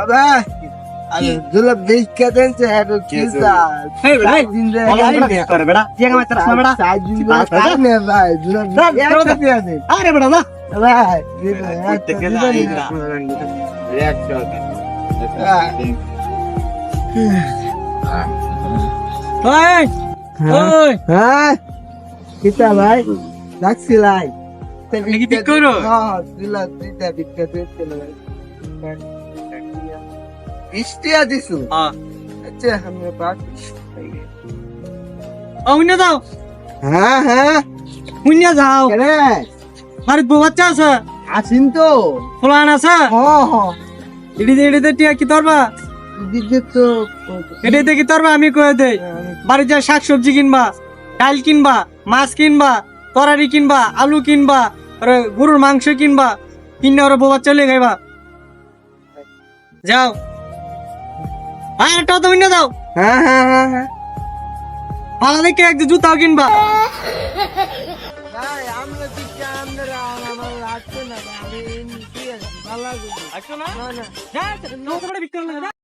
বাবা আরে দুলা বেচকে দেনছে এত কিসা এই বেটা দিন রে করে বেটা টিয়া মাইতে রাখ বেটা সাইজ দিন কাই নে ভাই দুলা একটা দিয়ে দে আরে বেটা না ভাই ওই ওই হ্যাঁ কিতা ভাই রাখছিলাই নাকি ঠিক করো? হ্যাঁ দুলা দিতে বিক্রি দিতে ভাই ইস্টিয়া দিছু হ্যাঁ আচ্ছা আমি বাক অন্য দাও হ্যাঁ হ্যাঁ শূন্য যাও কেরে বাড়িতে বউ বাচ্চা আছে আসিন তো ফুলান আছে হ্যাঁ হ্যাঁ এডিতে টিয়া কি তরবা দিদি তো এডিতে কি তরবা আমি কয়ে দেই বাড়ি যা শাক সবজি কিনবা ডাল কিনবা মাছ কিনবা তরারি কিনবা আলু কিনবা আর গরুর মাংস কিনবা কিনে ওরা বউ বাচ্চা লিয়ে খাইবা যাও হ্যাঁ একটা তো অন্য দাও হ্যাঁ হ্যাঁ হ্যাঁ হ্যাঁ ভালো দেখে একটু জুতাও কিনবা ভাই আমরা দিচ্ছি আমরা আমার লাগছে না ভাই আমি ভালো লাগবে আসো না না না যা বিক্রি